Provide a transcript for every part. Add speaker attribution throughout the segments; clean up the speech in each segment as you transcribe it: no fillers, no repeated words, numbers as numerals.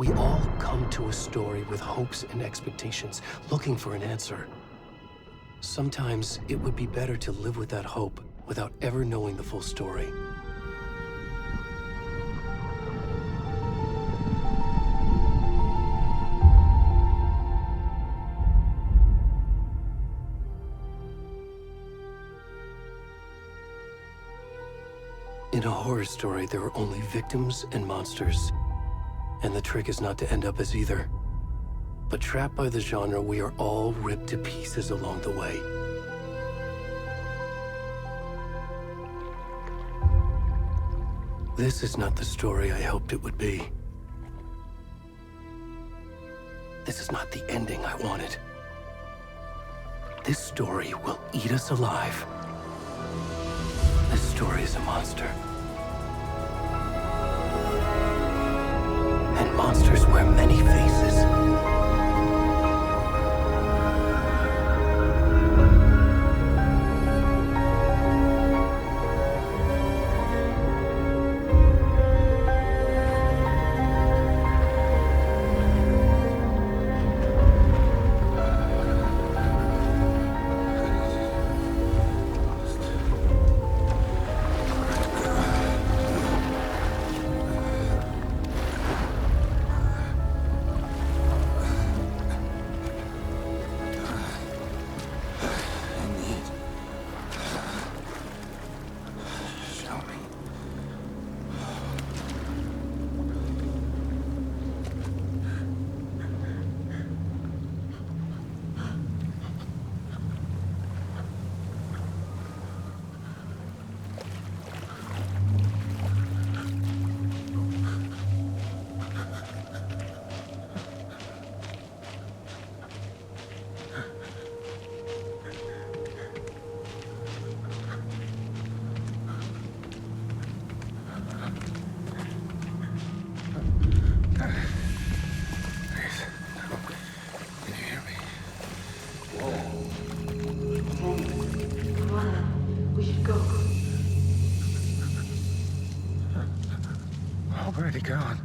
Speaker 1: We all come to a story with hopes and expectations, looking for an answer. Sometimes it would be better to live with that hope without ever knowing the full story. In a horror story, there are only victims and monsters. And the trick is not to end up as either. But trapped by the genre, we are all ripped to pieces along the way. This is not the story I hoped it would be. This is not the ending I wanted. This story will eat us alive. This story is a monster. And monsters wear many faces.
Speaker 2: Already gone.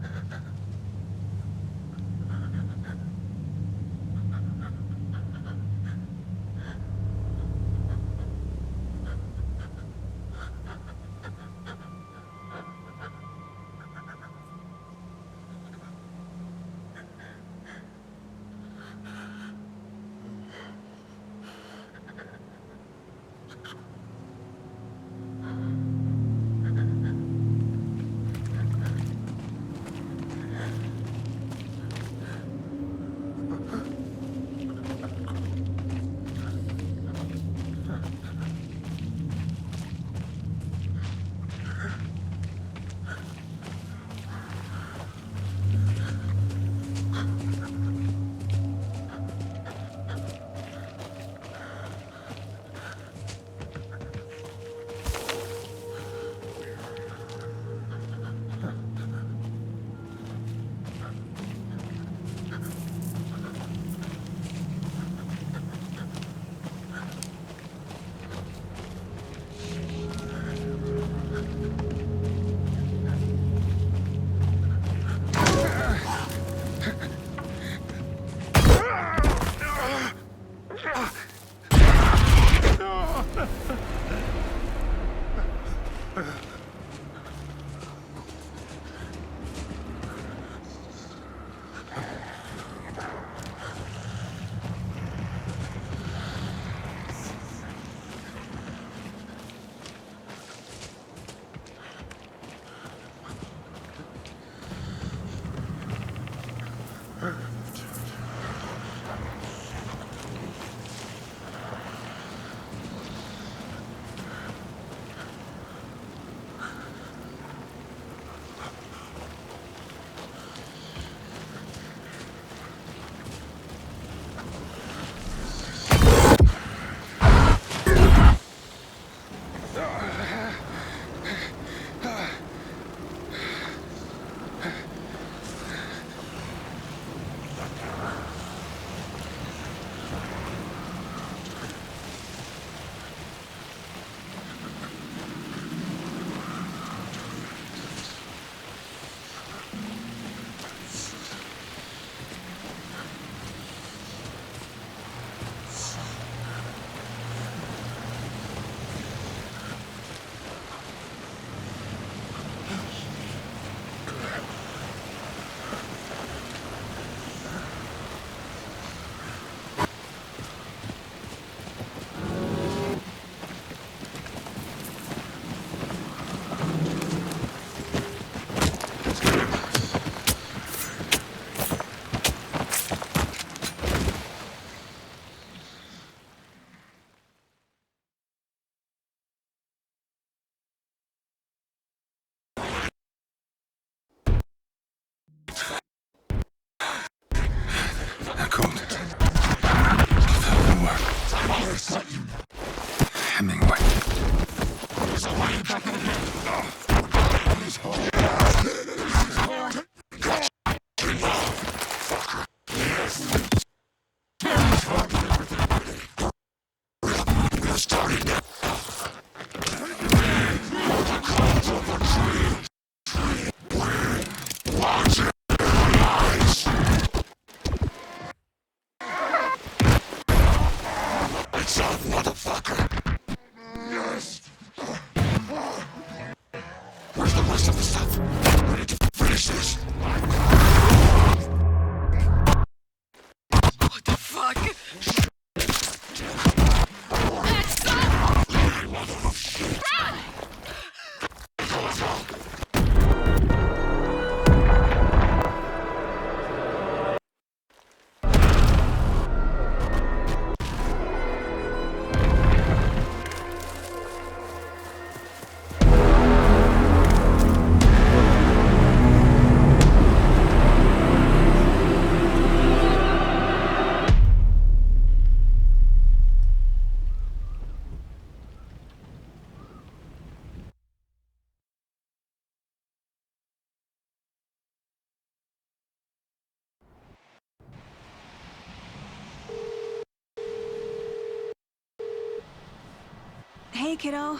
Speaker 2: Hey, kiddo.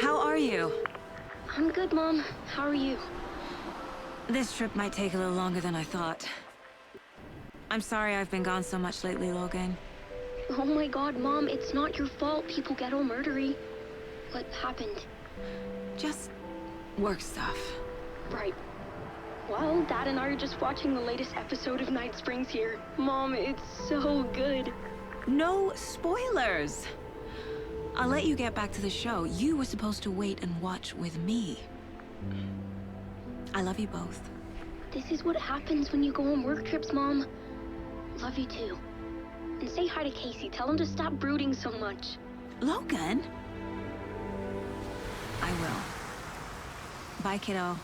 Speaker 2: How are you?
Speaker 3: I'm good, Mom. How are you?
Speaker 2: This trip might take a little longer than I thought. I'm sorry I've been gone so much lately, Logan.
Speaker 3: Oh my god, Mom, it's not your fault people get all murdery. What happened?
Speaker 2: Just work stuff.
Speaker 3: Right. Well, Dad and I are just watching the latest episode of Night Springs here. Mom, it's so good.
Speaker 2: No spoilers! I'll let you get back to the show. You were supposed to wait and watch with me. I love you both.
Speaker 3: This is what happens when you go on work trips, Mom. Love you too. And say hi to Casey. Tell him to stop brooding so much.
Speaker 2: Logan? I will. Bye, kiddo.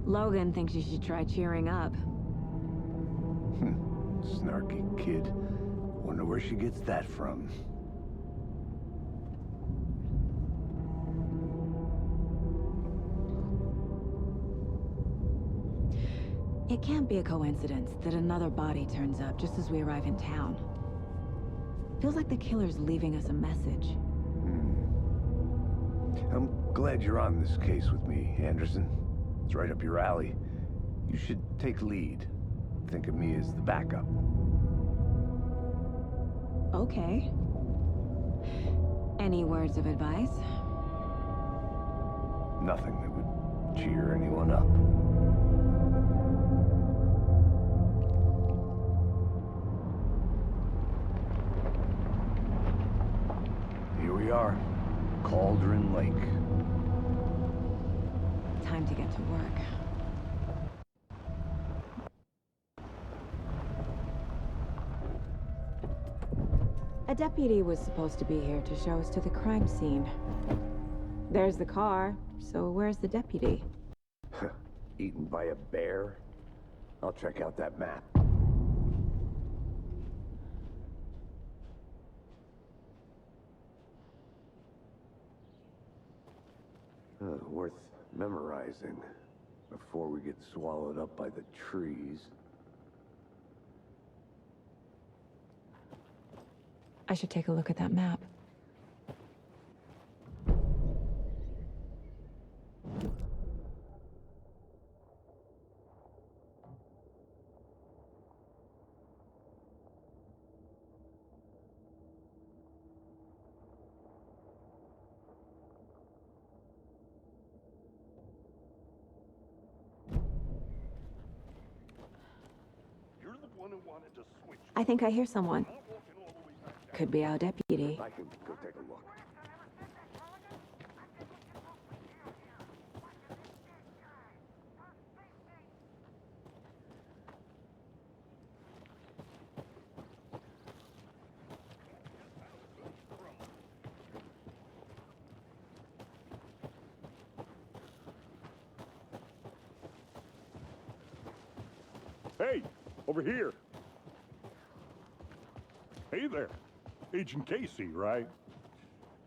Speaker 2: Logan thinks you should try cheering up.
Speaker 4: Snarky kid. Wonder where she gets that from.
Speaker 2: It can't be a coincidence that another body turns up just as we arrive in town. Feels like the killer's leaving us a message.
Speaker 4: I'm glad you're on this case with me, Anderson. It's right up your alley. You should take lead. Think of me as the backup.
Speaker 2: Okay. Any words of advice?
Speaker 4: Nothing that would cheer anyone up. Here we are. Cauldron Lake.
Speaker 2: Time to get to work. A deputy was supposed to be here to show us to the crime scene. There's the car, so where's the deputy?
Speaker 4: Eaten by a bear? I'll check out that map. Worth memorizing before we get swallowed up by the trees.
Speaker 2: I should take a look at that map. I think I hear someone. Could be our deputy.
Speaker 4: I can go take a look.
Speaker 5: Hey, over here. Hey there. Agent Casey, right?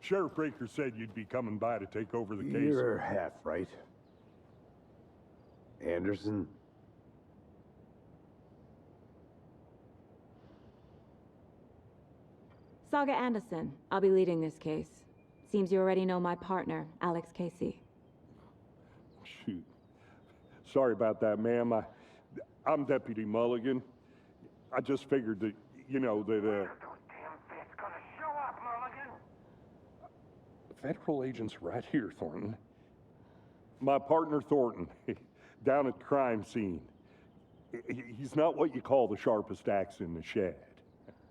Speaker 5: Sheriff Breaker said you'd be coming by to take over the case.
Speaker 4: You're half right. Anderson?
Speaker 2: Saga Anderson. I'll be leading this case. Seems you already know my partner, Alex Casey.
Speaker 5: Shoot. Sorry about that, ma'am. I'm Deputy Mulligan. I just figured that, you know, that,
Speaker 6: Damn bitch gonna show up, Mulligan.
Speaker 5: federal agent's right here, Thornton. My partner, Thornton, down at the crime scene. He's not what you call the sharpest axe in the shed.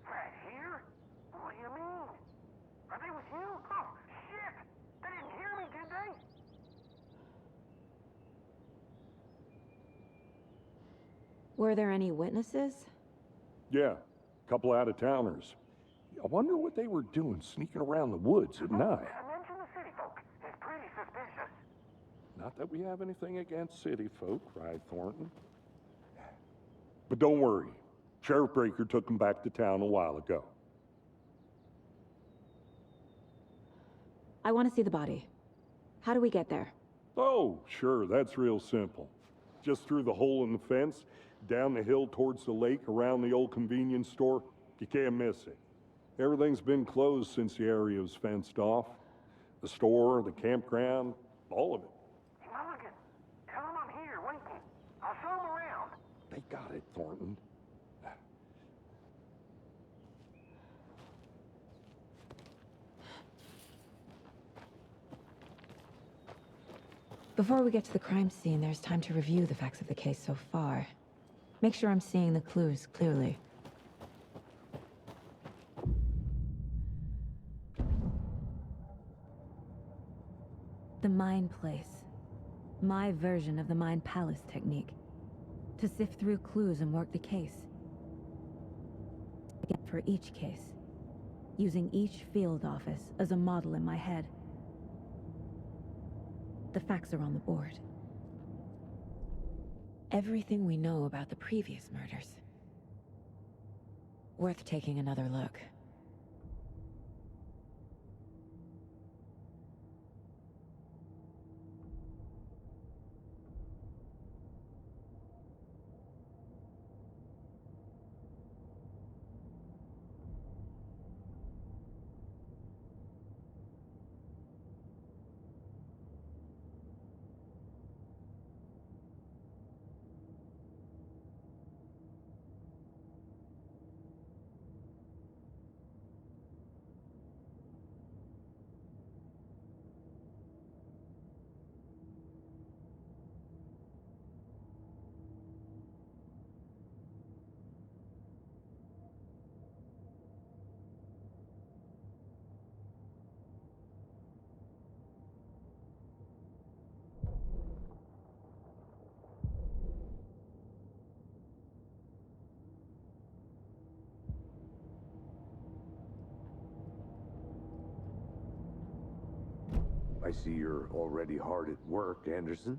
Speaker 6: Right here? What do you mean? Are they with you? Oh, shit! They didn't hear me, did they?
Speaker 2: Were there any witnesses?
Speaker 5: Yeah, couple out-of-towners. I wonder what they were doing sneaking around the woods at night.
Speaker 6: Mention the city folk. It's pretty suspicious.
Speaker 5: Not that we have anything against city folk, right, Thornton? But don't worry. Sheriff Breaker took them back to town a while ago.
Speaker 2: I want to see the body. How do we get there?
Speaker 5: Oh, sure, that's real simple. Just through the hole in the fence, down the hill towards the lake, around the old convenience store. You can't miss it. Everything's been closed since the area was fenced off. The store, the campground, all of it.
Speaker 6: Mulligan, tell him I'm here waiting. I'll show him around.
Speaker 5: They got it, Thornton.
Speaker 2: Before we get to the crime scene, there's time to review the facts of the case so far. Make sure I'm seeing the clues clearly. The Mind Place. My version of the Mind Palace technique. To sift through clues and work the case. Again, for each case. Using each field office as a model in my head. The facts are on the board. Everything we know about the previous murders. Worth taking another look.
Speaker 4: I see you're already hard at work, Anderson.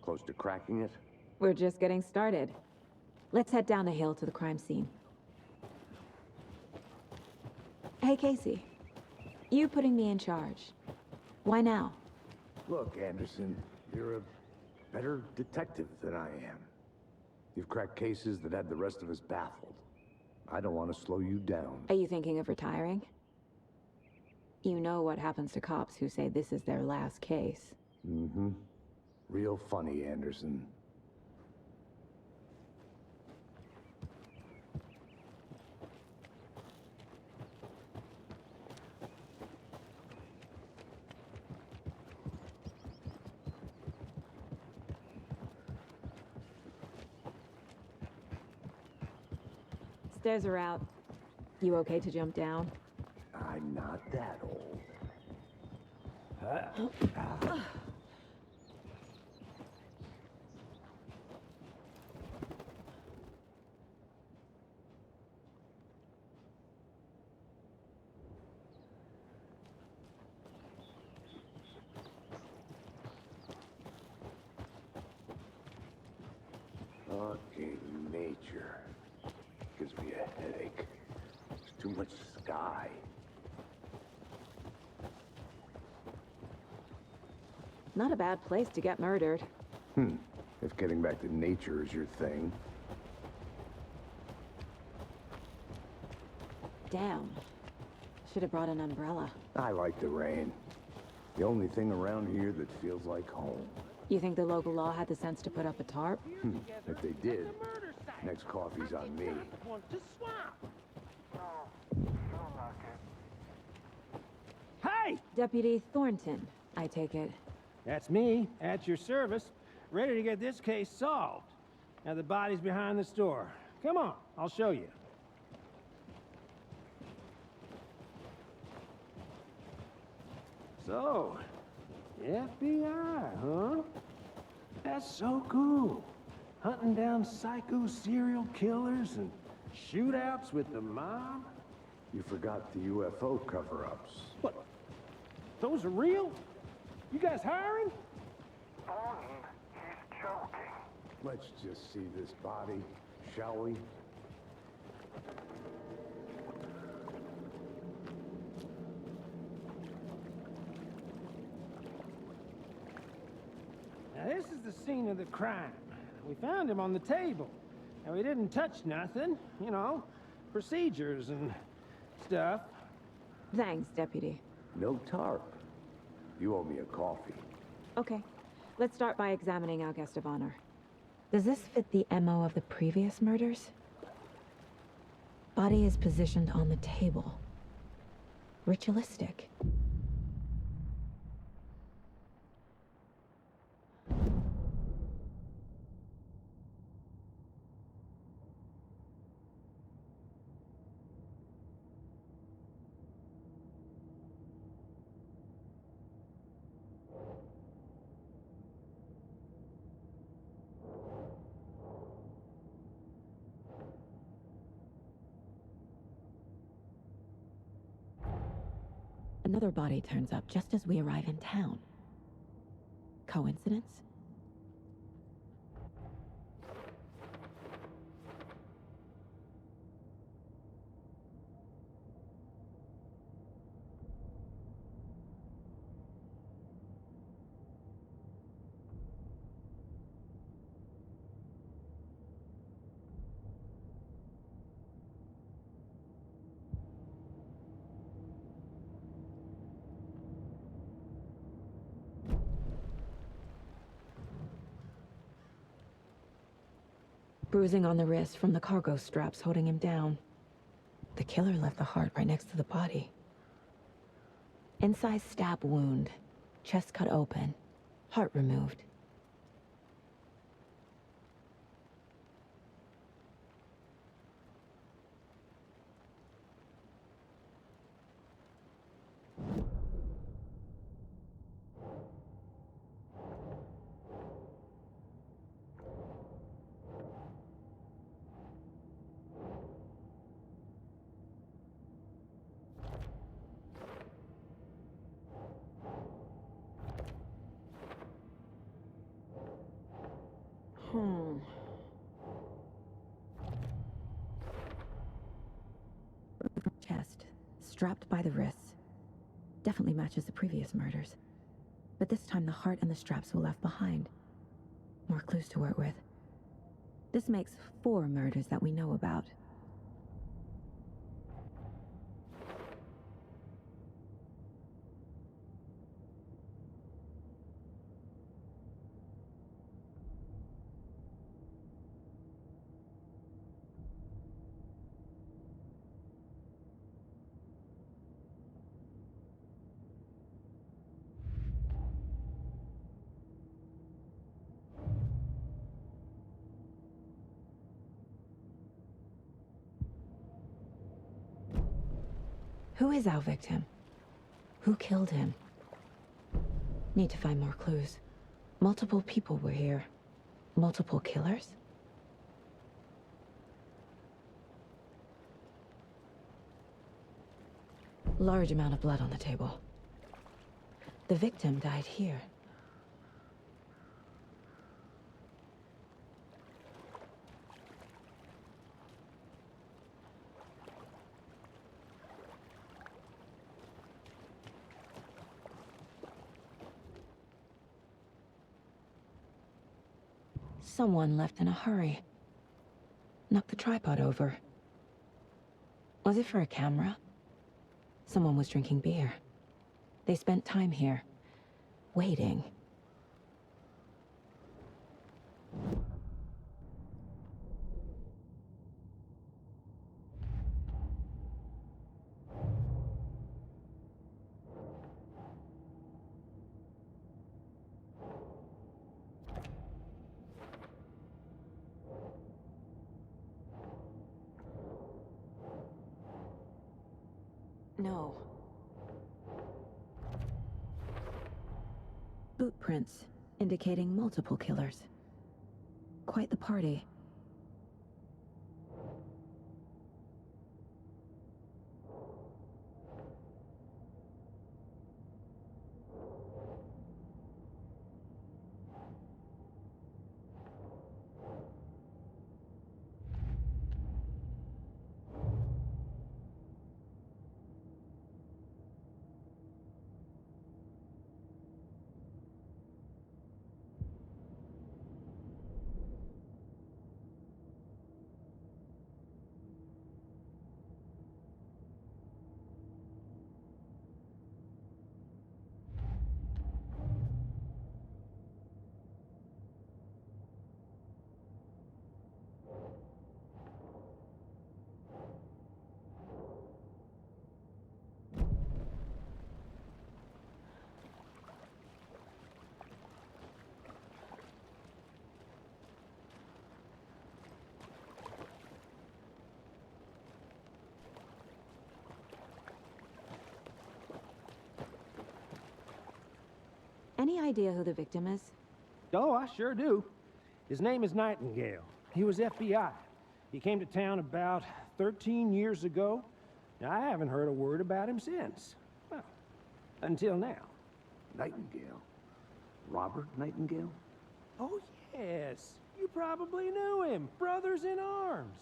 Speaker 4: Close to cracking it?
Speaker 2: We're just getting started. Let's head down the hill to the crime scene. Hey, Casey. You putting me in charge. Why now?
Speaker 4: Look, Anderson, you're a better detective than I am. You've cracked cases that had the rest of us baffled. I don't want to slow you down.
Speaker 2: Are you thinking of retiring? You know what happens to cops who say this is their last case.
Speaker 4: Mm-hmm. Real funny, Anderson.
Speaker 2: Stairs are out. You okay to jump down?
Speaker 4: I'm not that old. Fucking nature. Gives me a headache. There's too much sky.
Speaker 2: Not a bad place to get murdered.
Speaker 4: If getting back to nature is your thing.
Speaker 2: Damn. Should have brought an umbrella.
Speaker 4: I like the rain. The only thing around here that feels like home.
Speaker 2: You think the local law had the sense to put up a tarp?
Speaker 4: If they did, next coffee's on me.
Speaker 7: Hey!
Speaker 2: Deputy Thornton, I take it.
Speaker 7: That's me, at your service, ready to get this case solved. Now the body's behind the store. Come on, I'll show you. So, the FBI, huh? That's so cool. hunting down psycho serial killers and shootouts with the mob?
Speaker 4: You forgot the UFO cover-ups.
Speaker 7: What? Those are real? You guys hiring?
Speaker 6: Thornton, he's joking.
Speaker 4: Let's just see this body, shall we?
Speaker 7: Now this is the scene of the crime. We found him on the table. And we didn't touch nothing, you know, procedures and stuff.
Speaker 2: Thanks, Deputy.
Speaker 4: No tarp. You owe me a coffee.
Speaker 2: Okay, let's start by examining our guest of honor. Does this fit the MO of the previous murders? Body is positioned on the table. Ritualistic. Another body turns up just as we arrive in town. Coincidence? Bruising on the wrist from the cargo straps holding him down. The killer left the heart right next to the body. Incised stab wound. Chest cut open. Heart removed. Chest, strapped by the wrists. Definitely matches the previous murders. But this time the heart and the straps were left behind. More clues to work with. This makes 4 murders that we know about. Who is our victim? Who killed him? Need to find more clues. Multiple people were here. Multiple killers? Large amount of blood on the table. The victim died here. Someone left in a hurry. Knocked the tripod over. Was it for a camera? Someone was drinking beer. They spent time here, waiting. No. Boot prints, indicating multiple killers. Quite the party. Any idea who the victim is?
Speaker 7: Oh, I sure do. His name is Nightingale. He was FBI. He came to town about 13 years ago. Now, I haven't heard a word about him since. Well, until now.
Speaker 4: Nightingale? Robert Nightingale?
Speaker 7: Oh, yes. You probably knew him. Brothers in arms.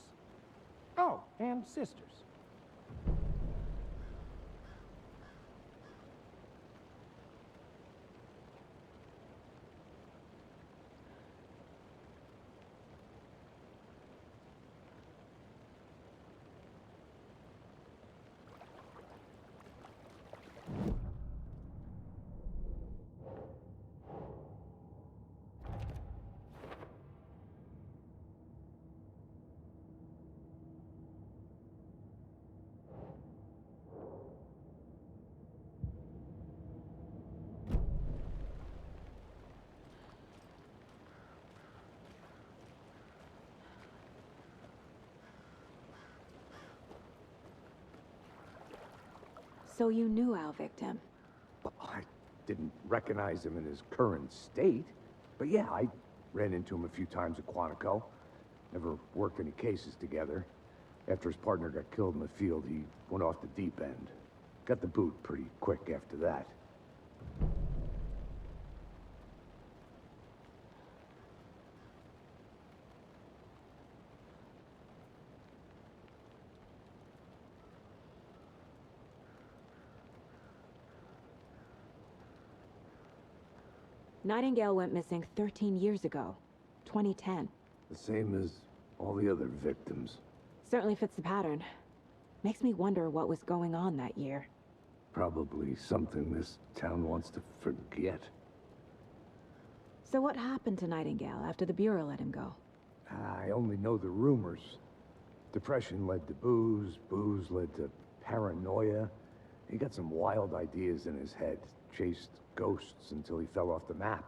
Speaker 7: Oh, and sisters.
Speaker 2: So you knew our victim?
Speaker 4: Well, I didn't recognize him in his current state. But yeah, I ran into him a few times at Quantico. Never worked any cases together. After his partner got killed in the field, he went off the deep end. Got the boot pretty quick after that.
Speaker 2: Nightingale went missing 13 years ago, 2010.
Speaker 4: The same as all the other victims.
Speaker 2: Certainly fits the pattern. Makes me wonder what was going on that year.
Speaker 4: Probably something this town wants to forget.
Speaker 2: So what happened to Nightingale after the Bureau let him go?
Speaker 4: I only know the rumors. Depression led to booze, booze led to paranoia. He got some wild ideas in his head, chased ghosts until he fell off the map.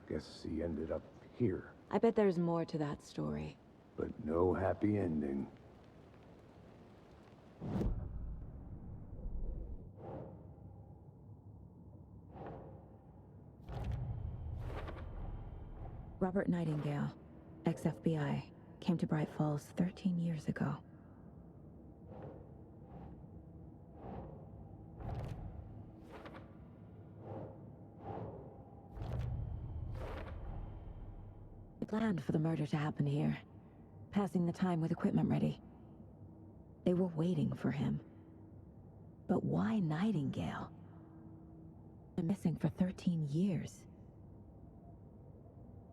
Speaker 4: Guess he ended up here.
Speaker 2: I bet there's more to that story.
Speaker 4: But no happy ending.
Speaker 2: Robert Nightingale, ex-FBI, came to Bright Falls 13 years ago. They planned for the murder to happen here, passing the time with equipment ready. They were waiting for him. But why Nightingale? Been missing for 13 years.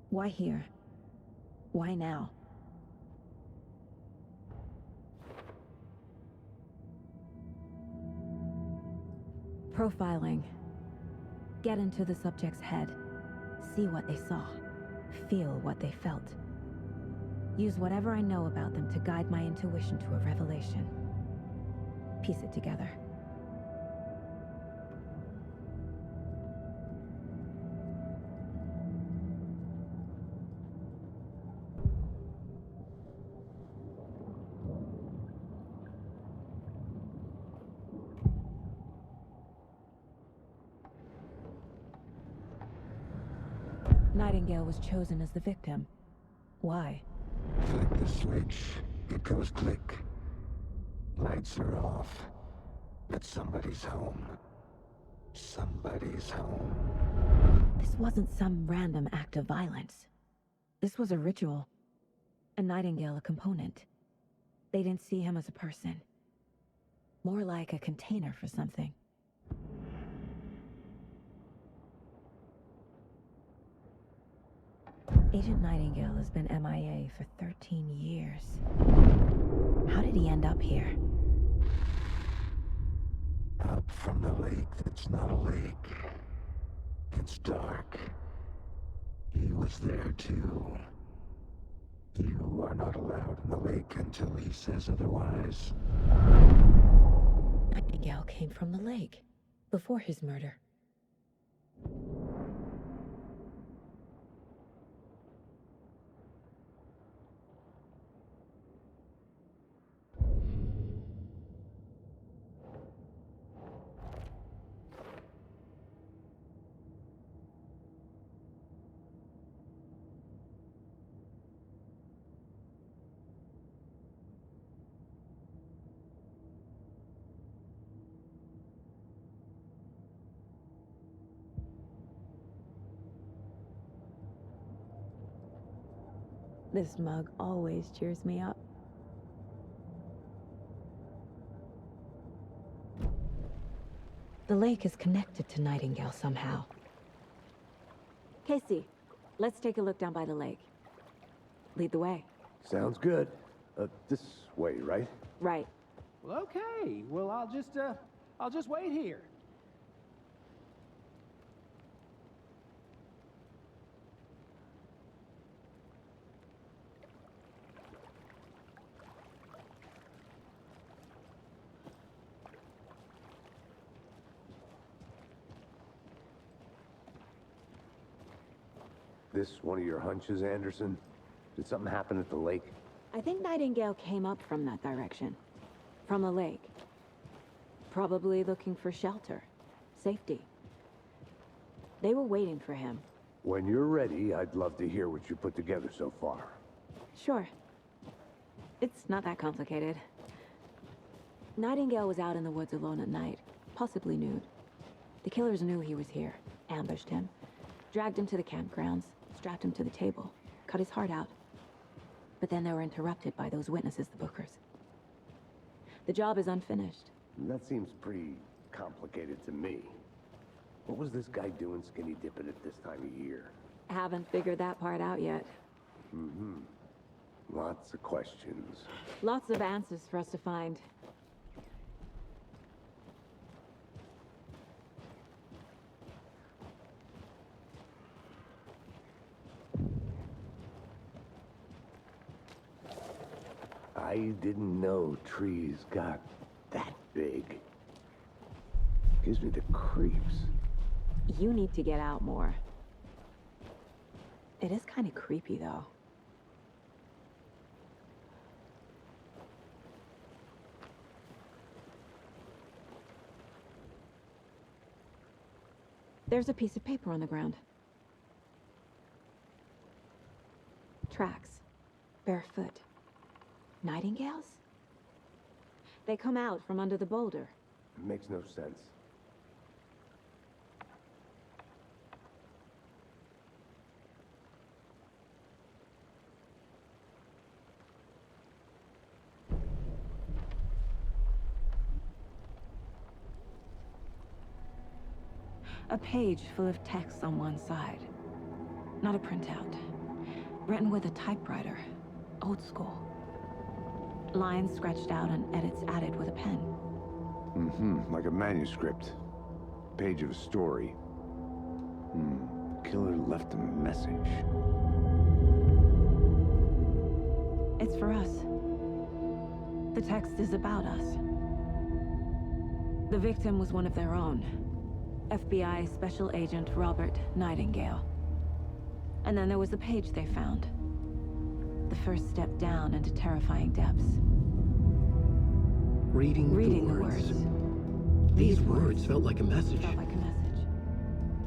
Speaker 2: Why here? Why now? Profiling. Get into the subject's head. See what they saw. Feel what they felt. Use whatever I know about them to guide my intuition to a revelation. Piece it together. Nightingale was chosen as the victim. Why?
Speaker 8: Flick the switch. It goes click. Lights are off. But somebody's home. Somebody's home.
Speaker 2: This wasn't some random act of violence. This was a ritual. And Nightingale a component. They didn't see him as a person. More like a container for something. Agent Nightingale has been MIA for 13 years. How did he end up here?
Speaker 8: Up from the lake that's not a lake. It's dark. He was there too. You are not allowed in the lake until he says otherwise.
Speaker 2: Nightingale came from the lake, before his murder. This mug always cheers me up. The lake is connected to Nightingale somehow. Casey, let's take a look down by the lake. Lead the way.
Speaker 4: Sounds good. This way, right?
Speaker 2: Right.
Speaker 7: Well, okay. Well, I'll just wait here.
Speaker 4: This one of your hunches, Anderson? Did something happen at the lake?
Speaker 2: I think Nightingale came up from that direction. From the lake. Probably looking for shelter. Safety. They were waiting for him.
Speaker 4: When you're ready, I'd love to hear what you put together so far.
Speaker 2: Sure. It's not that complicated. Nightingale was out in the woods alone at night, possibly nude. The killers knew he was here, ambushed him, dragged him to the campgrounds, strapped him to the table, cut his heart out. But then they were interrupted by those witnesses, the Bookers. The job is unfinished.
Speaker 4: That seems pretty complicated to me. What was this guy doing skinny dipping at this time of year?
Speaker 2: Haven't figured that part out yet.
Speaker 4: Mm-hmm. Lots of questions.
Speaker 2: Lots of answers for us to find.
Speaker 4: I didn't know trees got that big. Gives me the creeps.
Speaker 2: You need to get out more. It is kind of creepy, though. There's a piece of paper on the ground. Tracks. Barefoot. Nightingales? They come out from under the boulder.
Speaker 4: Makes no sense.
Speaker 2: A page full of text on one side. Not a printout. Written with a typewriter. Old school. Lines scratched out and edits added with a pen.
Speaker 4: Mm-hmm, like a manuscript. Page of a story. Killer left a message.
Speaker 2: It's for us. The text is about us. The victim was one of their own. FBI Special Agent Robert Nightingale. And then there was the page they found. The first step down into terrifying depths.
Speaker 1: Reading
Speaker 2: the words.
Speaker 1: These words felt like a message.
Speaker 2: Felt like a message.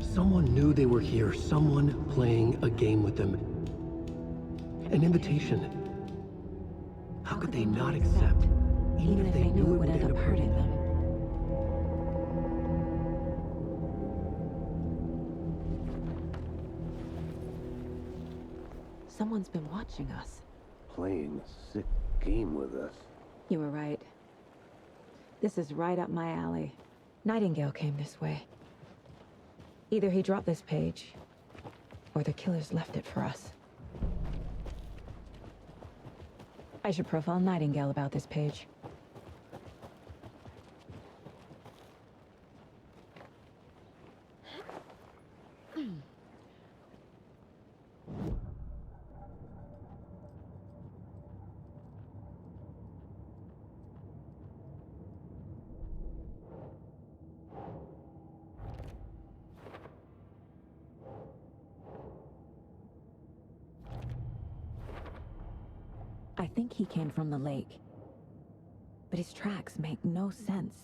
Speaker 1: Someone knew they were here, someone playing a game with them. An invitation. How could they not accept, even if they knew it would end up hurting them?
Speaker 2: Someone's been watching us.
Speaker 4: Playing a sick game with us.
Speaker 2: You were right. This is right up my alley. Nightingale came this way. Either he dropped this page, or the killers left it for us. I should profile Nightingale about this page. I think he came from the lake, but his tracks make no sense.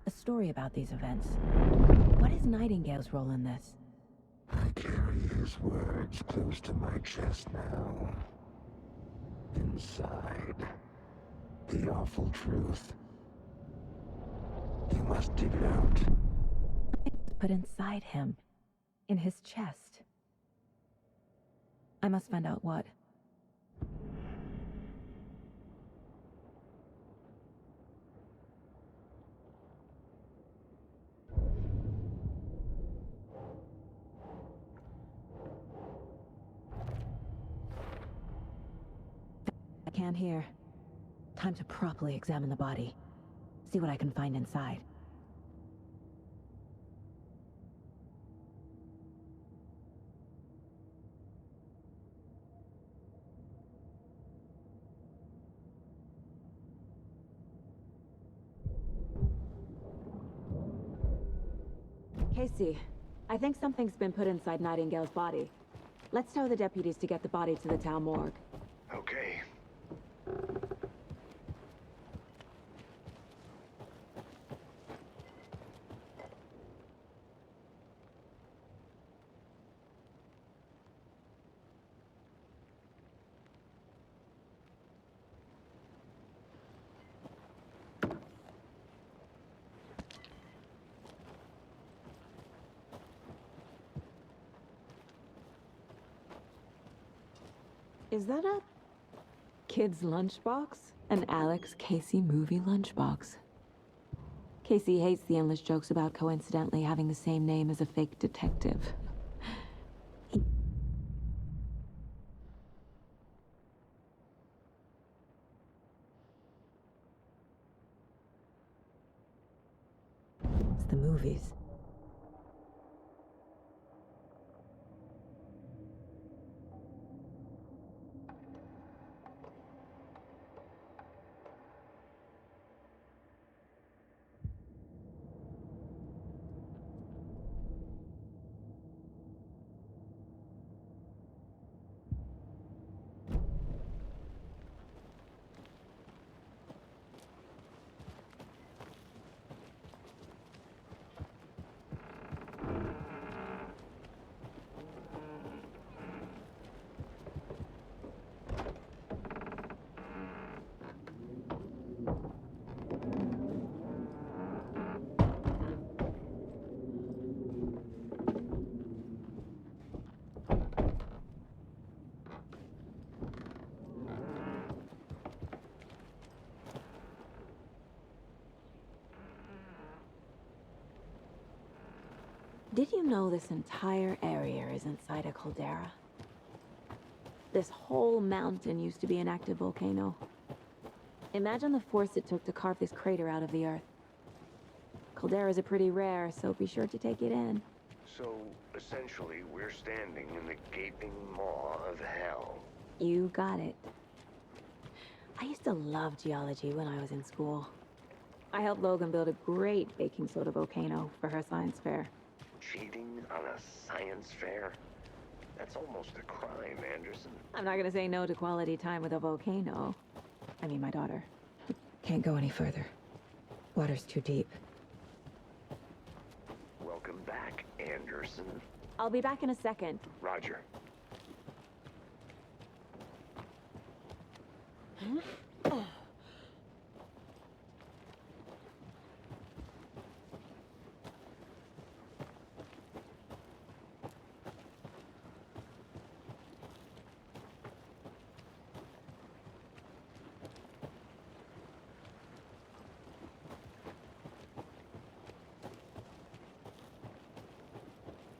Speaker 2: Story about these events. What is Nightingale's role in this?
Speaker 8: I carry his words close to my chest now. Inside, the awful truth. You must dig it out.
Speaker 2: Put inside him, in his chest. I must find out what. I can't hear. Time to properly examine the body. See what I can find inside. Casey, I think something's been put inside Nightingale's body. Let's tell the deputies to get the body to the town morgue.
Speaker 6: Okay.
Speaker 2: Is that a kid's lunchbox? An Alex Casey movie lunchbox. Casey hates the endless jokes about coincidentally having the same name as a fake detective. It's the movies. Did you know this entire area is inside a caldera? This whole mountain used to be an active volcano. Imagine the force it took to carve this crater out of the earth. Calderas are pretty rare, so be sure to take it in.
Speaker 6: So, Essentially, we're standing in the gaping maw of hell.
Speaker 2: You got it. I used to love geology when I was in school. I helped Logan build a great baking soda volcano for her science fair.
Speaker 6: Cheating on a science fair? That's almost a crime, Anderson.
Speaker 2: I'm not gonna say no to quality time with a volcano. I mean, my daughter. Can't go any further. Water's too deep.
Speaker 6: Welcome back, Anderson.
Speaker 2: I'll be back in a second.
Speaker 6: Roger.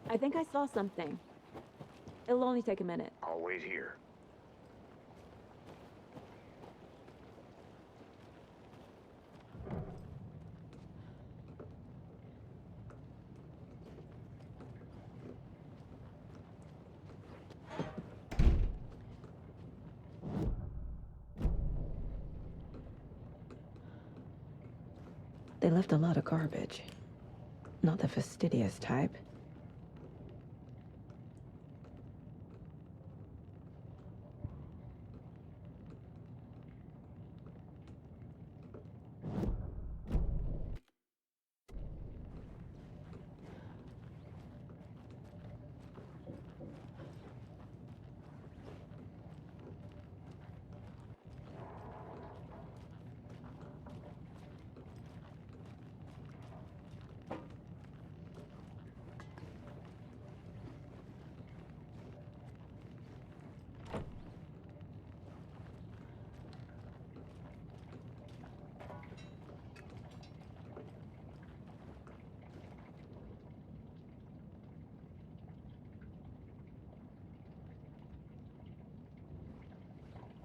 Speaker 2: I think I saw something. It'll only take a minute.
Speaker 6: I'll wait here.
Speaker 2: They left a lot of garbage. Not the fastidious type.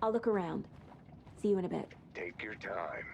Speaker 2: I'll look around. See you in a bit.
Speaker 6: Take your time.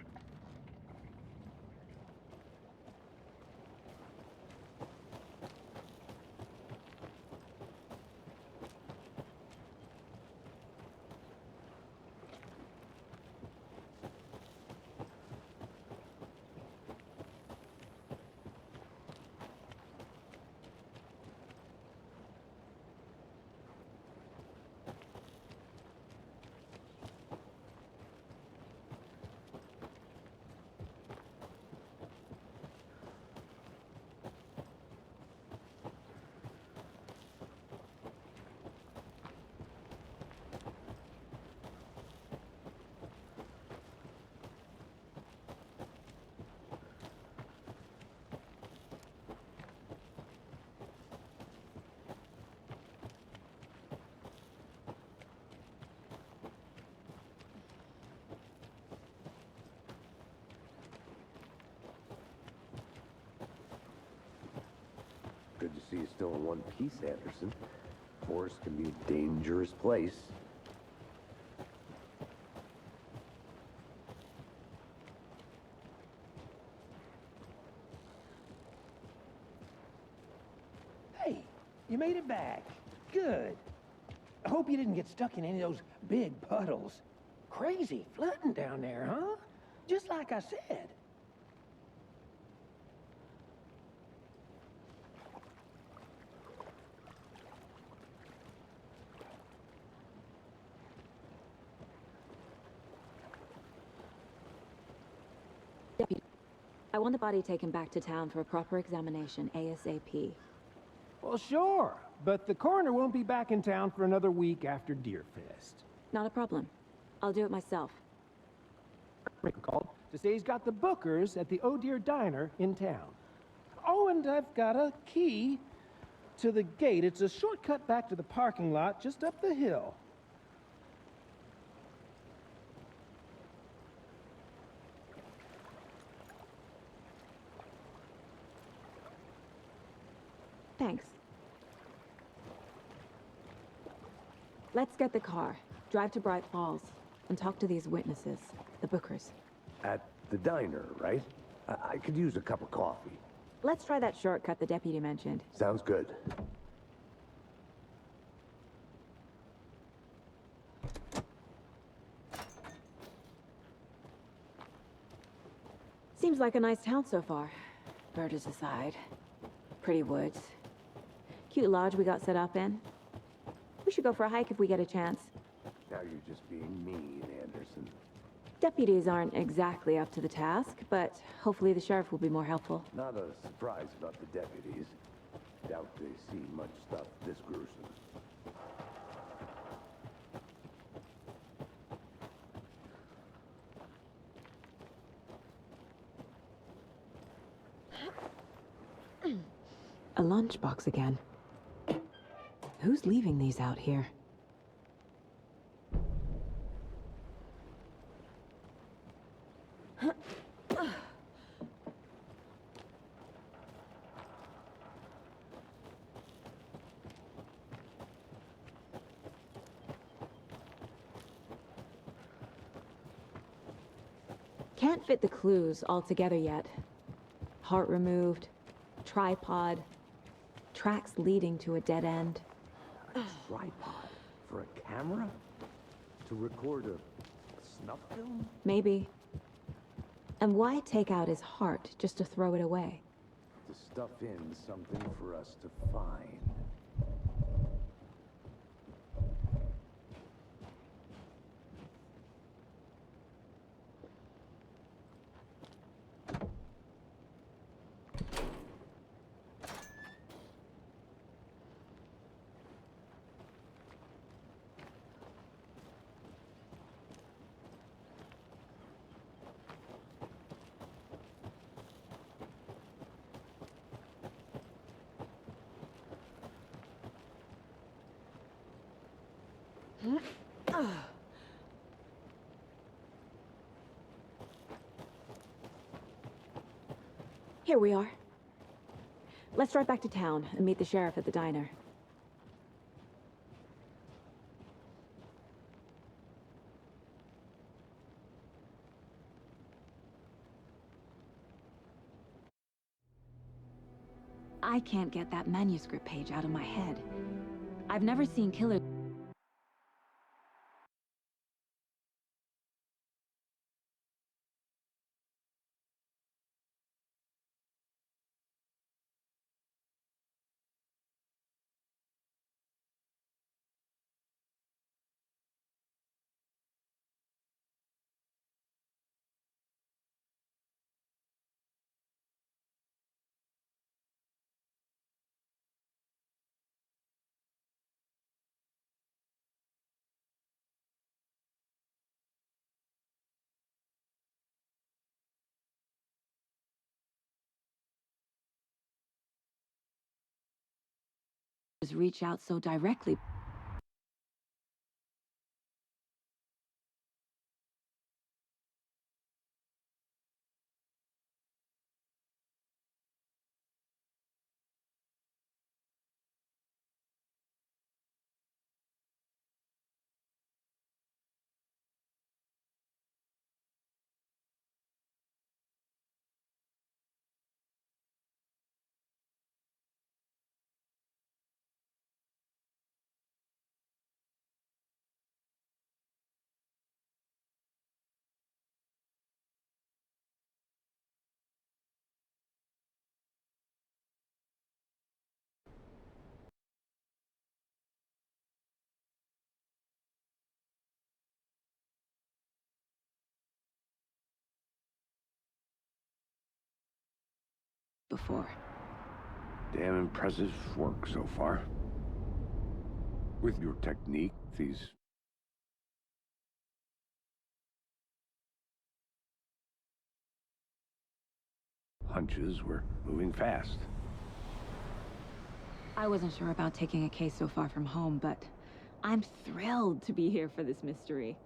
Speaker 4: Good to see you still in one piece, Anderson. Forest can be a dangerous place.
Speaker 7: Hey, you made it back. Good. I hope you didn't get stuck in any of those big puddles. Crazy flooding down there, huh? Just like I said.
Speaker 2: Deputy, I want the body taken back to town for a proper examination ASAP.
Speaker 7: Well, sure, but the coroner won't be back in town for another week after Deerfest.
Speaker 2: Not a problem. I'll do it myself.
Speaker 7: Rick called to say he's got the Bookers at the Oh Dear Diner in town. Oh, and I've got a key to the gate. It's a shortcut back to the parking lot just up the hill.
Speaker 2: Thanks. Let's get the car, drive to Bright Falls, and talk to these witnesses, the Bookers.
Speaker 4: At the diner, right? I could use a cup of coffee.
Speaker 2: Let's try that shortcut the deputy mentioned.
Speaker 4: Sounds good.
Speaker 2: Seems like a nice town so far. Murders aside. Pretty woods. Cute lodge we got set up in. We should go for a hike if we get a chance.
Speaker 4: Now you're just being mean, Anderson.
Speaker 2: Deputies aren't exactly up to the task, but hopefully the sheriff will be more helpful.
Speaker 4: Not a surprise about the deputies. Doubt they see much stuff this gruesome.
Speaker 2: A lunchbox again. Who's leaving these out here? Can't fit the clues all together yet. Heart removed, tripod, tracks leading to a dead end.
Speaker 4: A tripod? For a camera? To record a snuff film?
Speaker 2: Maybe. And why take out his heart just to throw it away?
Speaker 4: To stuff in something for us to find.
Speaker 2: Here we are. Let's drive back to town and meet the sheriff at the diner. I can't get that manuscript page out of my head. I've never seen killers reach out so directly. Before.
Speaker 4: Damn impressive work so far. With your technique, these hunches were moving fast.
Speaker 2: I wasn't sure about taking a case so far from home, but I'm thrilled to be here for this mystery.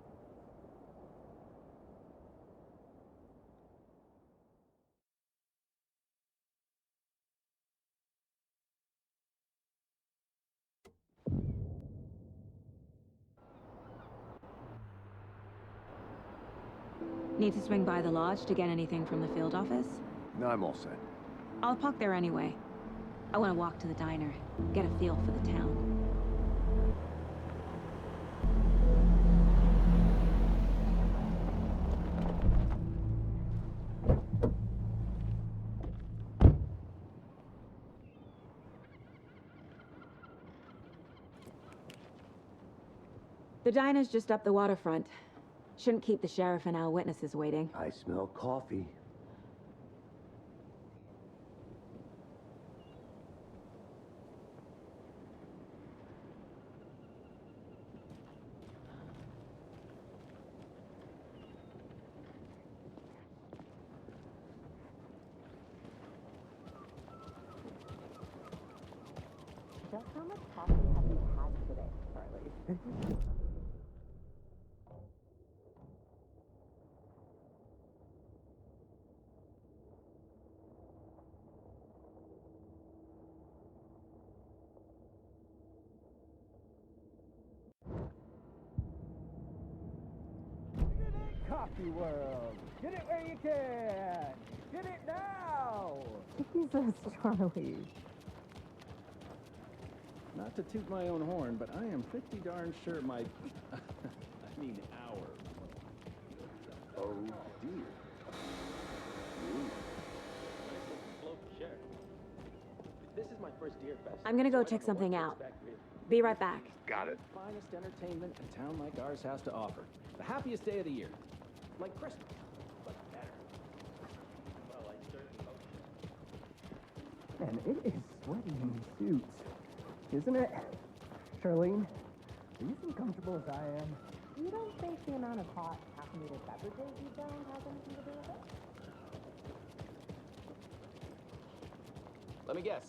Speaker 2: Need to swing by the lodge to get anything from the field office?
Speaker 4: No, I'm all set.
Speaker 2: I'll park there anyway. I want to walk to the diner, get a feel for the town. The diner's just up the waterfront. Shouldn't keep the sheriff and our witnesses waiting.
Speaker 4: I smell coffee.
Speaker 9: Just how much coffee have you had today, Charlie?
Speaker 7: Coffee world. Get it where you can. Get it now.
Speaker 9: Jesus, Charlie.
Speaker 10: Not to toot my own horn, but I am pretty darn sure my... I mean our... Oh, dear.
Speaker 11: This is my first Deer Fest.
Speaker 2: I'm gonna go check something out. Be right back.
Speaker 6: Got it.
Speaker 10: Finest entertainment a town like ours has to offer. The happiest day of the year. Like Christmas.
Speaker 11: But better. Well, I certainly hope so.
Speaker 7: Man, it is sweaty in these suits, isn't it? Charlene, are you as comfortable as I am?
Speaker 9: You don't think the amount of hot caffeinated beverages you down has anything to do with it?
Speaker 11: Let me guess.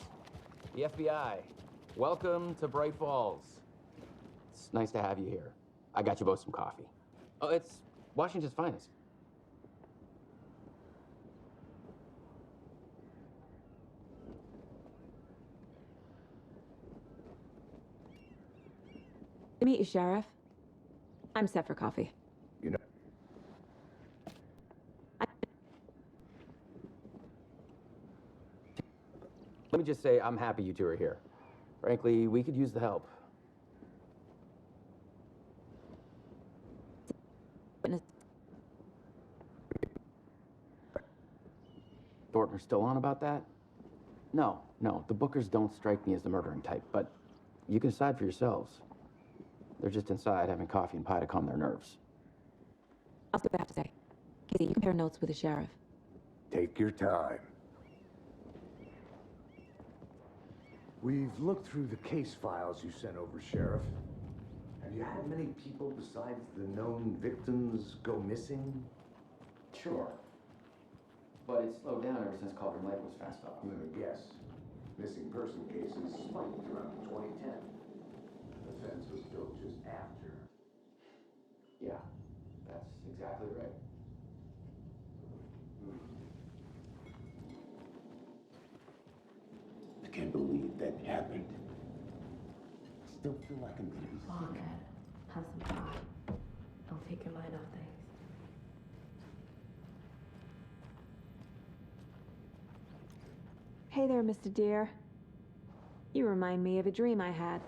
Speaker 11: The FBI. Welcome to Bright Falls. It's nice to have you here. I got you both some coffee. Oh, it's Washington's finest.
Speaker 2: To meet you, Sheriff. I'm set for coffee.
Speaker 4: You know,
Speaker 11: Let me just say, I'm happy you two are here. Frankly, we could use the help.
Speaker 2: Witness.
Speaker 11: Thornton still on about that? No, the Bookers don't strike me as the murdering type, but you can decide for yourselves. They're just inside having coffee and pie to calm their nerves.
Speaker 2: I'll see what I have to say. Casey, you compare notes with the sheriff.
Speaker 4: take your time. We've looked through the case files you sent over, Sheriff. Have you had many people besides the known victims go missing?
Speaker 11: Sure. But it's slowed down ever since Cauldron Lake was fast off.
Speaker 4: I'm gonna guess. Missing person cases spiked around 2010. The fence was built just after.
Speaker 11: Yeah, that's exactly right.
Speaker 8: I can't believe that happened. I still feel like I'm gonna be
Speaker 2: Oh,
Speaker 8: sick.
Speaker 2: good. Have some coffee. Don't take your mind off things. Hey there, Mr. Deer. You remind me of a dream I had.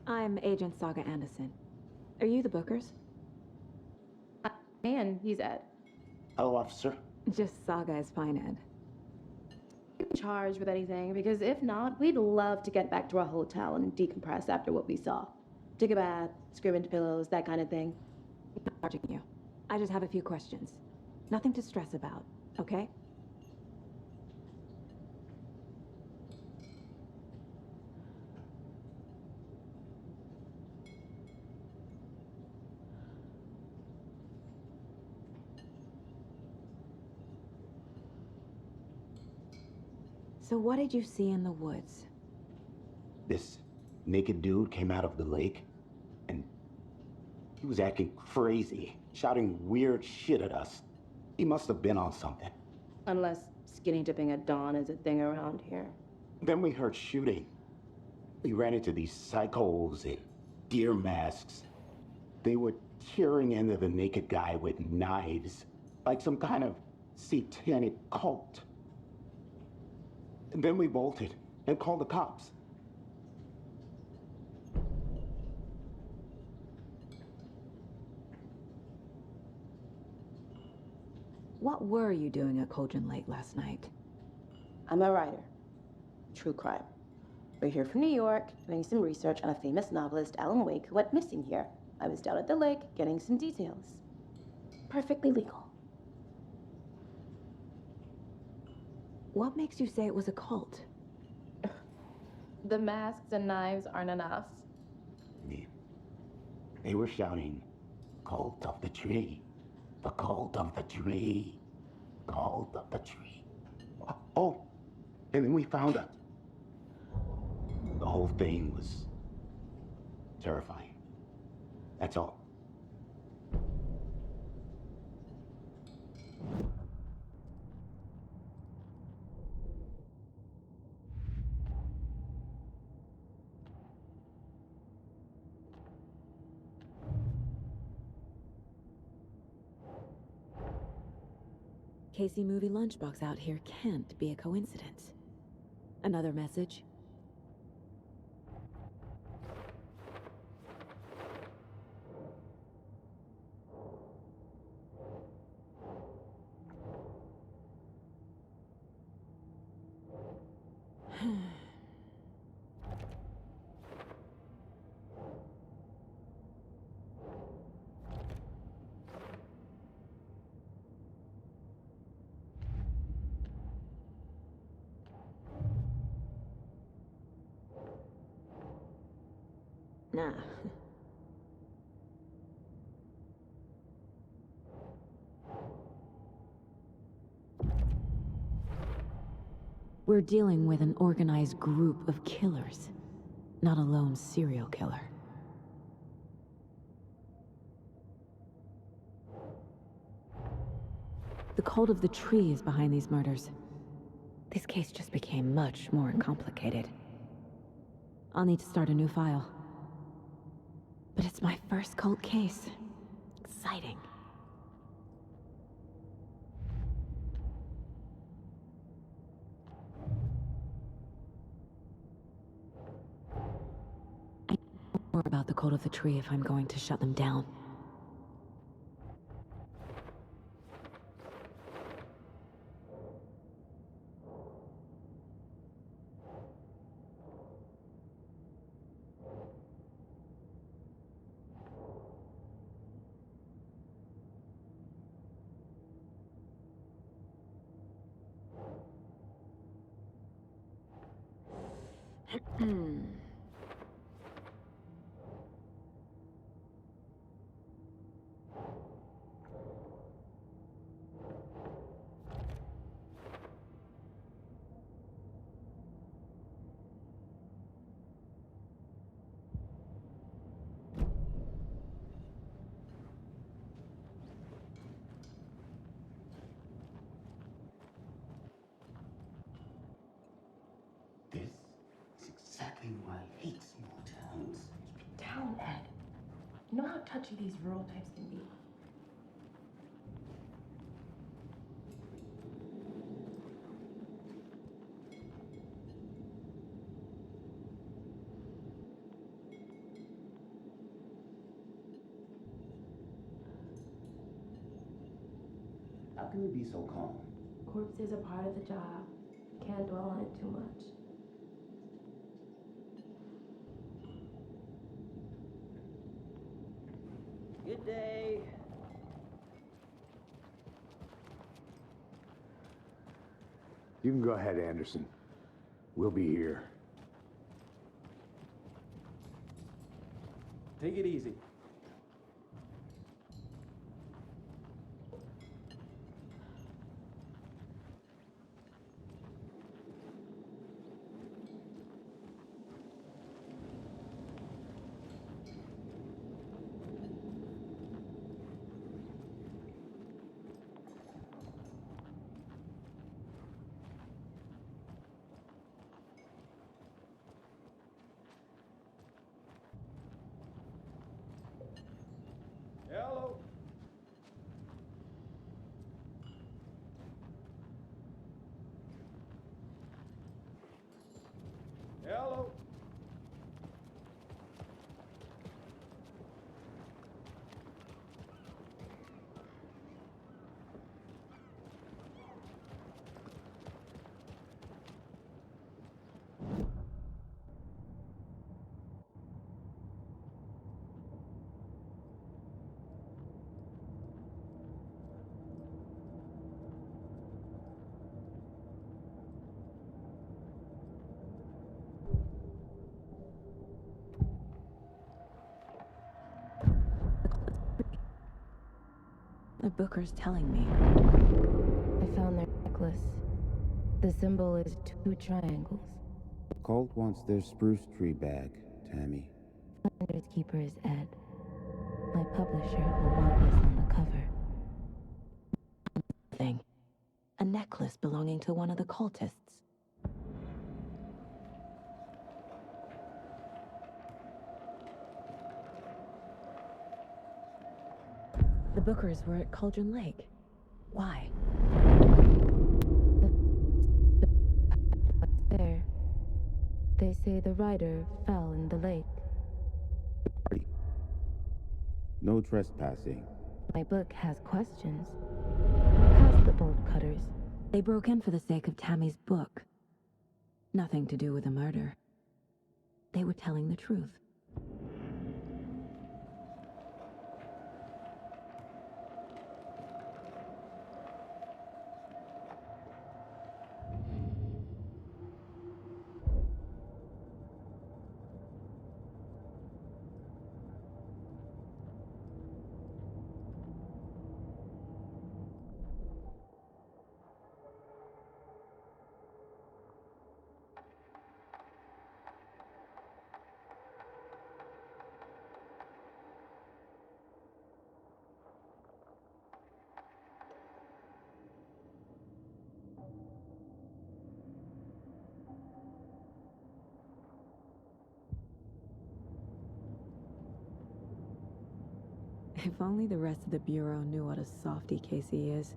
Speaker 2: I'm Agent Saga Anderson. Are you the Bookers?
Speaker 9: And he's Ed.
Speaker 8: Hello, officer.
Speaker 2: Just Saga is fine, Ed.
Speaker 9: Charged with anything, because if not, we'd love to get back to our hotel and decompress after what we saw. Take a bath, scream into pillows, that kind of thing.
Speaker 2: I'm not charging you. I just have a few questions. Nothing to stress about, okay? So what did you see in the woods?
Speaker 8: This naked dude came out of the lake, and he was acting crazy, shouting weird shit at us. He must have been on something.
Speaker 9: Unless skinny dipping at dawn is a thing around here.
Speaker 8: Then we heard shooting. We ran into these psychos in deer masks. They were cheering in of a naked guy with knives, like some kind of satanic cult. And then we bolted and called the cops.
Speaker 2: What were you doing at Cauldron Lake last night?
Speaker 9: I'm a writer. True crime. We're here from New York, doing some research on a famous novelist, Alan Wake, who went missing here. I was down at the lake, getting some details. Perfectly legal.
Speaker 2: What makes you say it was a cult?
Speaker 9: The masks and knives aren't enough.
Speaker 8: They were shouting, "Cult of the tree, the cult of the tree, cult of the tree." Oh, and then we found it. The whole thing was terrifying. That's all.
Speaker 2: Casey movie lunchbox out here can't be a coincidence. Another message? Nah. We're dealing with an organized group of killers, not a lone serial killer. The cult of the tree is behind these murders. This case just became much more complicated. I'll need to start a new file. But it's my first cult case. Exciting. I know more about the cult of the tree if I'm going to shut them down.
Speaker 8: This is exactly why I hate small towns.
Speaker 9: Down, Ed. You know how touchy these rural types can be.
Speaker 8: How can you be so calm?
Speaker 9: Corpses are part of the job. Can't dwell on it too much.
Speaker 12: Good day.
Speaker 4: You can go ahead, Anderson. We'll be here.
Speaker 12: Take it easy.
Speaker 2: The Booker's telling me.
Speaker 13: I found their necklace. The symbol is 2 triangles.
Speaker 14: The cult wants their spruce tree back, Tammy.
Speaker 13: Finders keeper is Ed. My publisher will want this on the cover.
Speaker 2: Thing. A necklace belonging to one of the cultists. The Bookers were at Cauldron Lake. Why?
Speaker 13: There. They say the rider fell in the lake.
Speaker 14: Party. No trespassing.
Speaker 13: My book has questions. Past the bolt cutters.
Speaker 2: They broke in for the sake of Tammy's book. Nothing to do with a murder. They were telling the truth. If only the rest of the Bureau knew what a softy Casey is.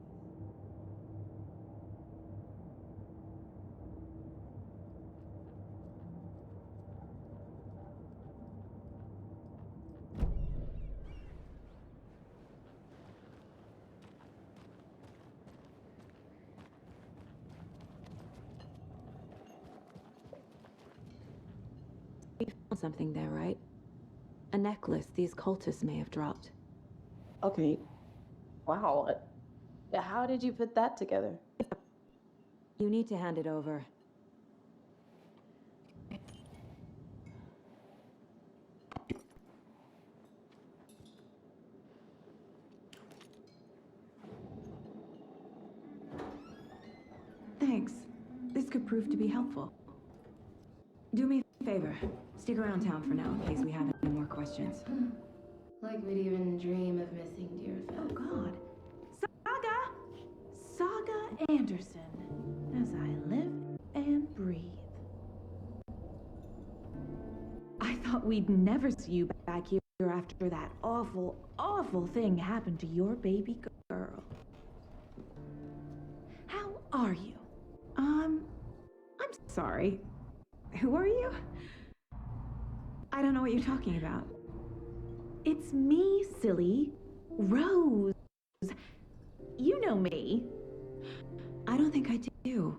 Speaker 2: We found something there, right? A necklace these cultists may have dropped.
Speaker 9: Okay. Wow. How did you put that together?
Speaker 2: You need to hand it over. Thanks. This could prove to be helpful. Do me a favor. Stick around town for now in case we have any more questions.
Speaker 9: Like we'd even dream of missing dear
Speaker 2: Oh,
Speaker 9: Phil.
Speaker 2: God.
Speaker 15: Saga Anderson, as I live and breathe. I thought we'd never see you back here after that awful, awful thing happened to your baby girl. How are you? I'm sorry. Who are you? I don't know what you're talking about. It's me, silly. Rose. You know me.
Speaker 2: I don't think I do.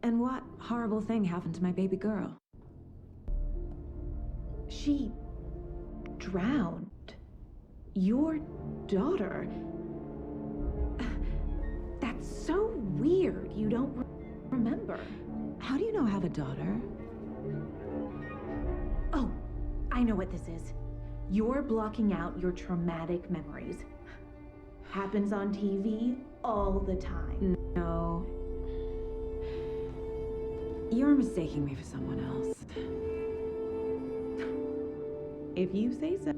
Speaker 2: And what horrible thing happened to my baby girl?
Speaker 15: She drowned. Your daughter. That's so weird. You don't remember.
Speaker 2: How do you know I have a daughter?
Speaker 15: Oh, I know what this is. You're blocking out your traumatic memories. Happens on TV all the time.
Speaker 2: No. You're mistaking me for someone else.
Speaker 15: If you say so.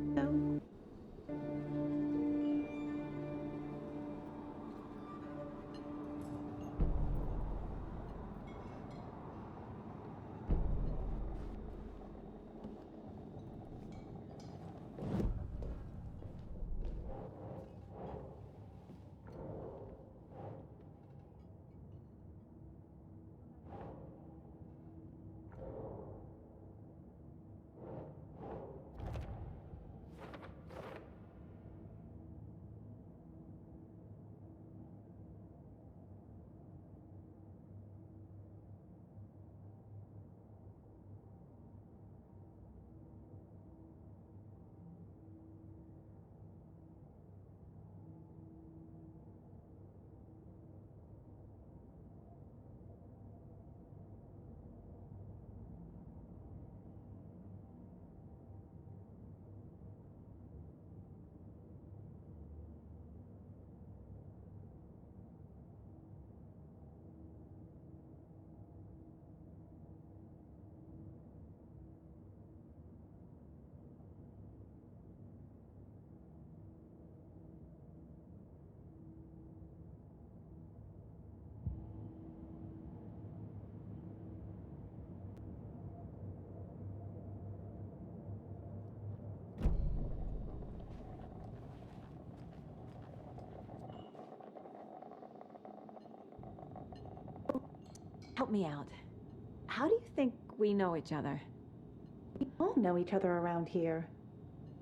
Speaker 2: Help me out. How do you think we know each other?
Speaker 9: We all know each other around here.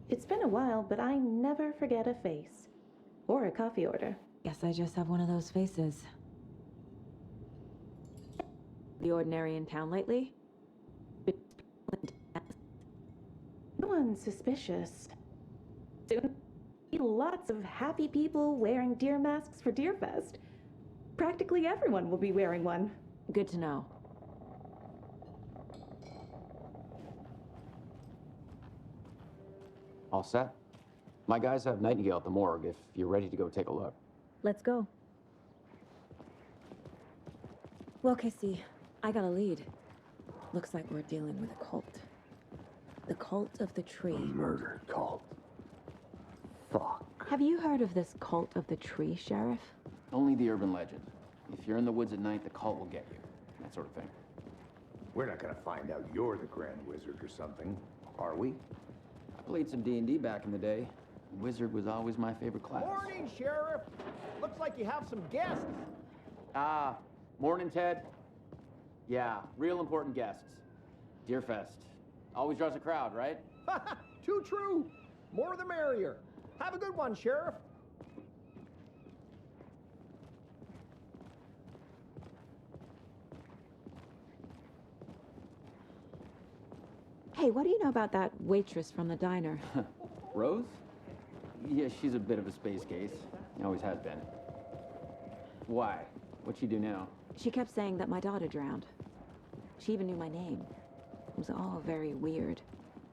Speaker 9: It's been a while, but I never forget a face. Or a coffee order.
Speaker 2: Guess I just have one of those faces. The ordinary in town lately?
Speaker 9: No one's suspicious. Soon, lots of happy people wearing deer masks for Deerfest. Practically everyone will be wearing one.
Speaker 2: Good to know.
Speaker 11: All set? My guys have Nightingale at the morgue if you're ready to go take a look.
Speaker 2: Let's go. Well, Casey, I got a lead. Looks like we're dealing with a cult. The cult of the tree.
Speaker 4: A murder cult. Fuck.
Speaker 2: Have you heard of this cult of the tree, Sheriff?
Speaker 11: Only the urban legend. If you're in the woods at night, the cult will get you. That sort of thing.
Speaker 4: We're not gonna find out you're the Grand Wizard or something, are we?
Speaker 11: I played some D&D back in the day. Wizard was always my favorite class.
Speaker 7: Morning, Sheriff. Looks like you have some guests.
Speaker 11: Ah, morning, Ted. Yeah, real important guests. Deerfest. Always draws a crowd, right?
Speaker 7: Too true. More the merrier. Have a good one, Sheriff.
Speaker 2: Hey, what do you know about that waitress from the diner?
Speaker 11: Rose? Yeah, she's a bit of a space case. Always has been. Why? What'd she do now?
Speaker 2: She kept saying that my daughter drowned. She even knew my name. It was all very weird.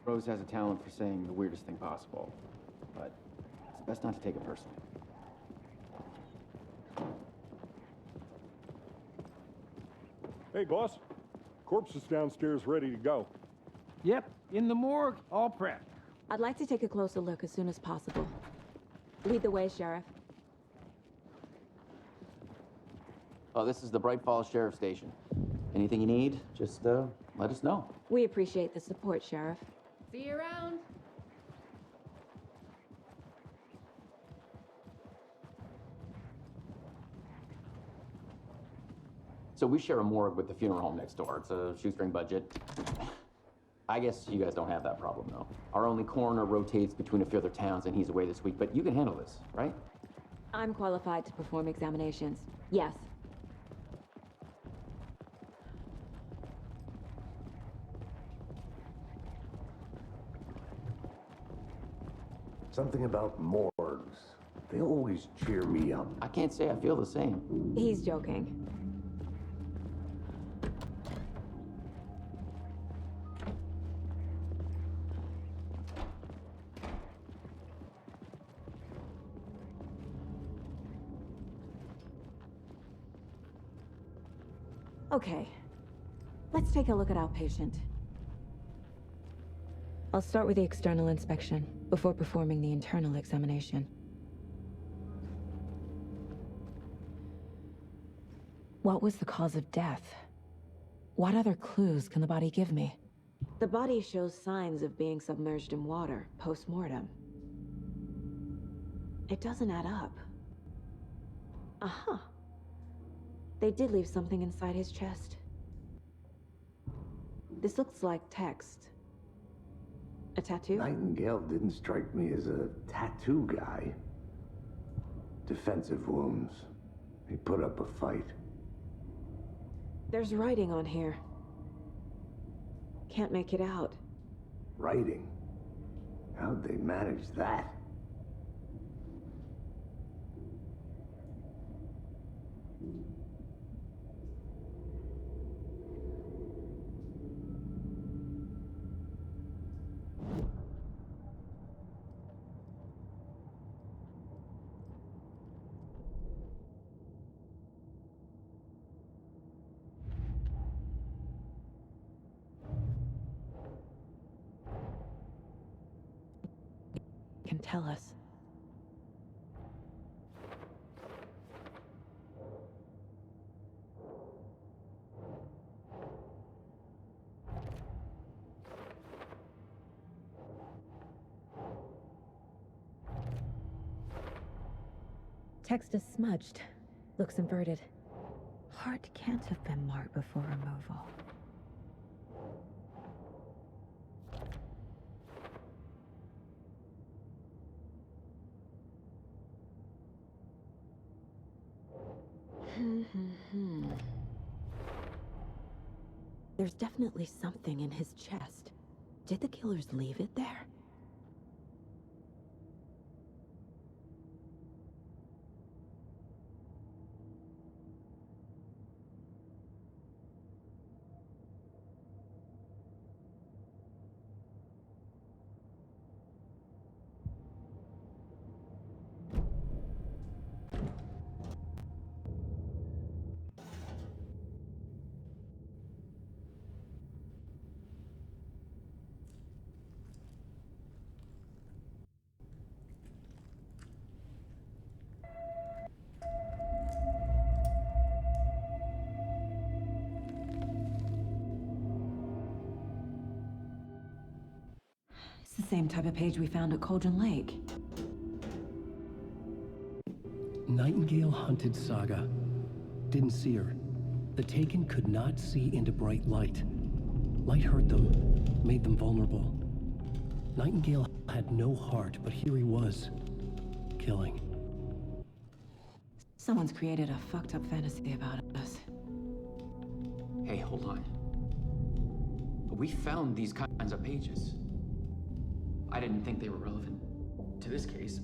Speaker 11: Rose has a talent for saying the weirdest thing possible. But it's best not to take it personally.
Speaker 5: Hey, boss. Corpse is downstairs ready to go.
Speaker 7: Yep, in the morgue, all prepped.
Speaker 2: I'd like to take a closer look as soon as possible. Lead the way, Sheriff.
Speaker 11: Oh, this is the Bright Falls Sheriff Station. Anything you need, just let us know.
Speaker 2: We appreciate the support, Sheriff.
Speaker 13: See you around.
Speaker 11: So we share a morgue with the funeral home next door. It's a shoestring budget. I guess you guys don't have that problem, though. Our only coroner rotates between a few other towns, and he's away this week, but you can handle this, right?
Speaker 2: I'm qualified to perform examinations. Yes.
Speaker 4: Something about morgues. They always cheer me up.
Speaker 11: I can't say I feel the same.
Speaker 2: He's joking. Okay, let's take a look at our patient. I'll start with the external inspection before performing the internal examination. What was the cause of death? What other clues can the body give me? The body shows signs of being submerged in water post-mortem. It doesn't add up. Uh-huh. They did leave something inside his chest. This looks like text. A tattoo?
Speaker 4: Nightingale didn't strike me as a tattoo guy. Defensive wounds. He put up a fight.
Speaker 2: There's writing on here. Can't make it out.
Speaker 4: Writing? How'd they manage that?
Speaker 2: Can tell us. Text is smudged. Looks inverted. heart can't have been marked before removal. There's definitely something in his chest. Did the killers leave it there?
Speaker 15: It's the same type of page we found at Cauldron Lake.
Speaker 1: Nightingale hunted Saga. Didn't see her. The Taken could not see into bright light. Light hurt them, made them vulnerable. Nightingale had no heart, but here he was, killing.
Speaker 15: Someone's created a fucked up fantasy about us.
Speaker 11: Hey, hold on. We found these kinds of pages. I didn't think they were relevant to this case.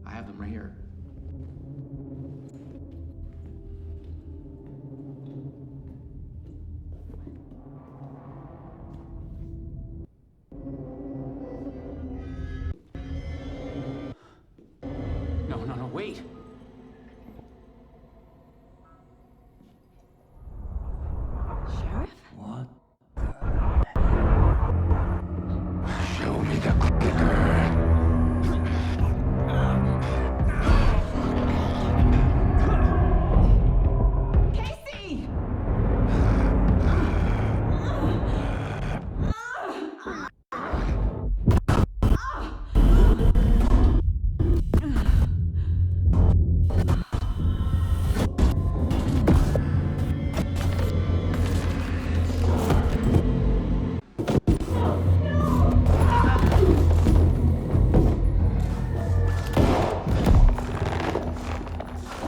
Speaker 11: I have them right here. No, wait!
Speaker 15: Sheriff?
Speaker 8: What? Show me the clicker.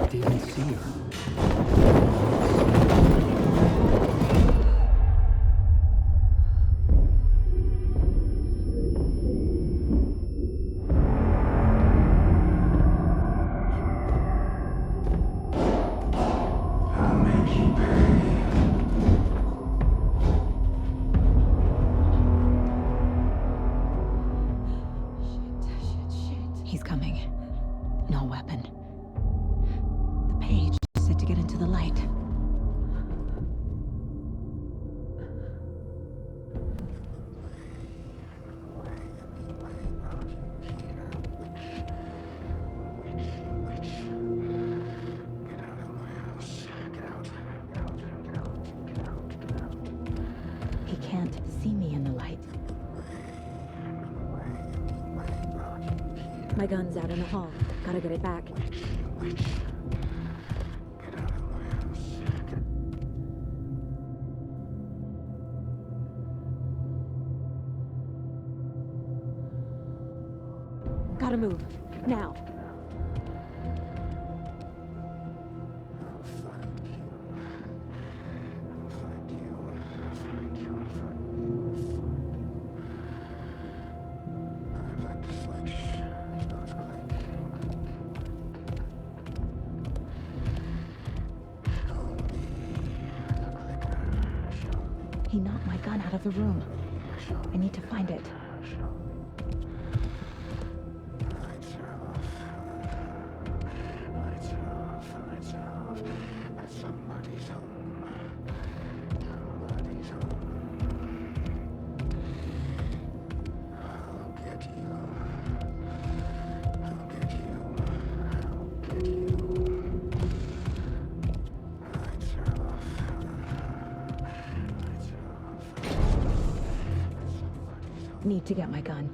Speaker 1: Didn't see her.
Speaker 8: I'll make you pay.
Speaker 15: Shit. He's coming. No weapon. The page said to get into the light. He can't see me in the light.
Speaker 2: My gun's out in the hall. Gotta get it back. Gotta move. Now. He knocked my gun out of the room. I need to find it. Need to get my gun.